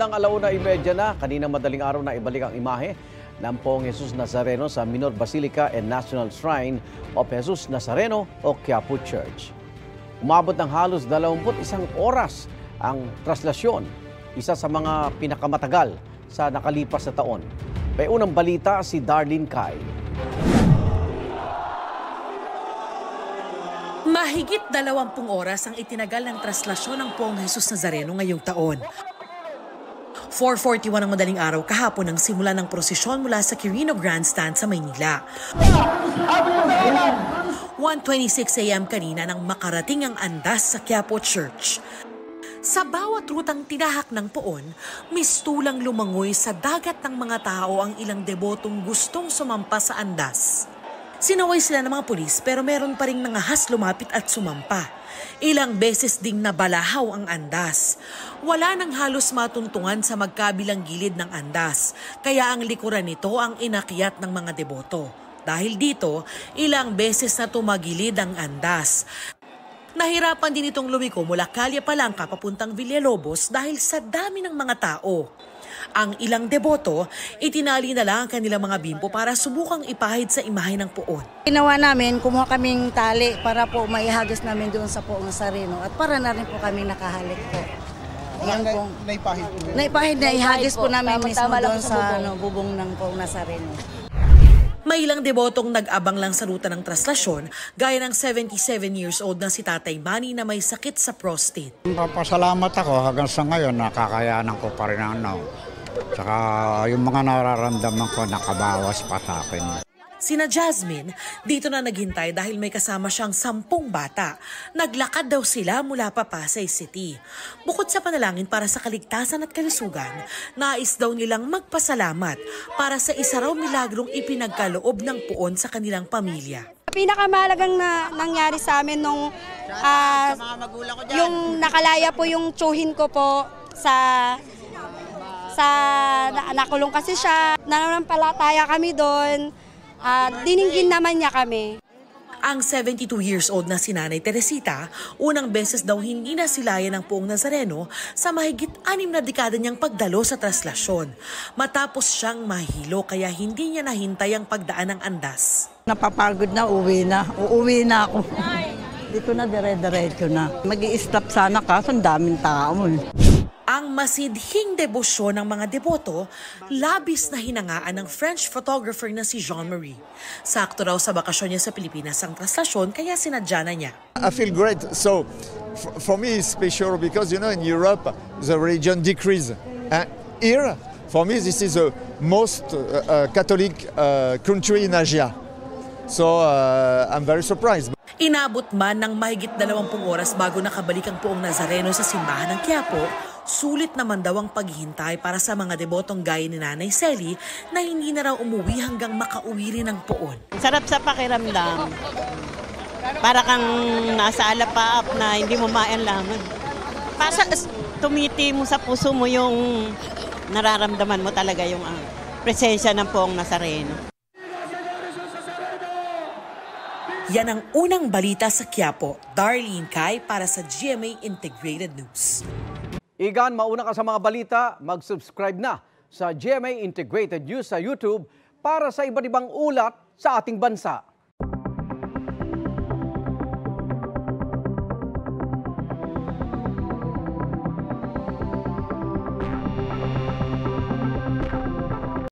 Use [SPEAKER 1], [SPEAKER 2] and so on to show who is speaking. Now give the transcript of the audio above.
[SPEAKER 1] bandang 1:30 na, kaninang madaling araw na ibalik ang imahe ng Poong Jesus Nazareno sa Minor Basilica and National Shrine of Jesus Nazareno o Quiapo Church. Umabot ng halos 21 oras ang traslasyon, isa sa mga pinakamatagal sa nakalipas na taon. May unang balita si Darlene Kai.
[SPEAKER 2] Mahigit 20 oras ang itinagal ng traslasyon ng Poong Jesus Nazareno ngayong taon. 4:41 ng madaling araw kahapon ang simula ng prosesyon mula sa Quirino Grandstand sa Maynila. 1:26 a.m. kanina nang makarating ang andas sa Quiapo Church. Sa bawat rutang tinahak ng poon, mistulang lumangoy sa dagat ng mga tao ang ilang debotong gustong sumampa sa andas. Sinaway sila ng mga pulis pero meron pa ring nangahas lumapit at sumampa. Ilang beses ding nabalahaw ang andas. Wala nang halos matuntungan sa magkabilang gilid ng andas, kaya ang likuran nito ang inakyat ng mga deboto. Dahil dito, ilang beses na tumagilid ang andas. Nahirapan din itong lumiko mula Calle Palanca papuntang Villalobos dahil sa dami ng mga tao. Ang ilang deboto, itinali na lang ang kanilang mga bimpo para subukang ipahid sa imahe ng poon.
[SPEAKER 3] Ginawa namin, kumuha kaming tali para po maihagis namin doon sa Poong Nazareno at para na rin po kami nakahalik po. Yan po. Naipahid na ihagis po namin mismo doon sa bubong ng Poong Nazareno.
[SPEAKER 2] May ilang debotong nag-abang lang sa ruta ng traslasyon, gaya ng 77 years old na si Tatay Manny na may sakit sa prostate.
[SPEAKER 4] Papasalamat ako hanggang sa ngayon, nakakayanan ko pa rin ang Saka yung mga nararamdaman ko nakabawas pa sa akin.
[SPEAKER 2] Sina Jasmine, dito na naghintay dahil may kasama siyang 10 bata. Naglakad daw sila mula pa Pasay City. Bukod sa panalangin para sa kaligtasan at kalusugan, nais daw nilang magpasalamat para sa isa raw milagrong ipinagkaloob ng poon sa kanilang pamilya.
[SPEAKER 5] Pinakamahalagang nangyari sa amin nung yung nakalaya po yung tsuhin ko po nakulong kasi siya. Nananampalataya kami doon. Diningin naman niya kami.
[SPEAKER 2] Ang 72 years old na si Nanay Teresita, unang beses daw hindi na silayan ng Poong Nazareno sa mahigit 6 na dekada niyang pagdalo sa traslasyon. Matapos siyang mahilo kaya hindi niya nahintay ang pagdaan ng andas.
[SPEAKER 3] Napapagod na, uuwi na ako. Dito na dire-diretso na. Mag-i-stop sana kaso ang daming tao.
[SPEAKER 2] Ang masidhing debosyon ng mga deboto, labis na hinangaan ng French photographer na si Jean-Marie. Sakto raw sa bakasyon niya sa Pilipinas ang traslasyon kaya sinadya na niya.
[SPEAKER 6] I feel great. So for me it's special because you know in Europe the religion decrease. Here for me this is the most Catholic country in Asia. So I'm very surprised.
[SPEAKER 2] Inabot man ng mahigit 20 oras bago nakabalik ang Poong Nazareno sa simbahan ng Quiapo, sulit naman daw ang paghihintay para sa mga debotong gaya ni Nanay Selly na hindi na raw umuwi hanggang makauwi rin ang poon.
[SPEAKER 7] Sarap sa pakiramdam. Para kang nasa alapaap na hindi mo mainlaman. Para tumiti mo sa puso mo yung nararamdaman mo talaga yung presensya ng Poong Nazareno.
[SPEAKER 2] Yan ang unang balita sa Quiapo. Darlene Kai para sa GMA Integrated News.
[SPEAKER 1] Igan, mauna ka sa mga balita, mag-subscribe na sa GMA Integrated News sa YouTube para sa iba't ibang ulat sa ating bansa.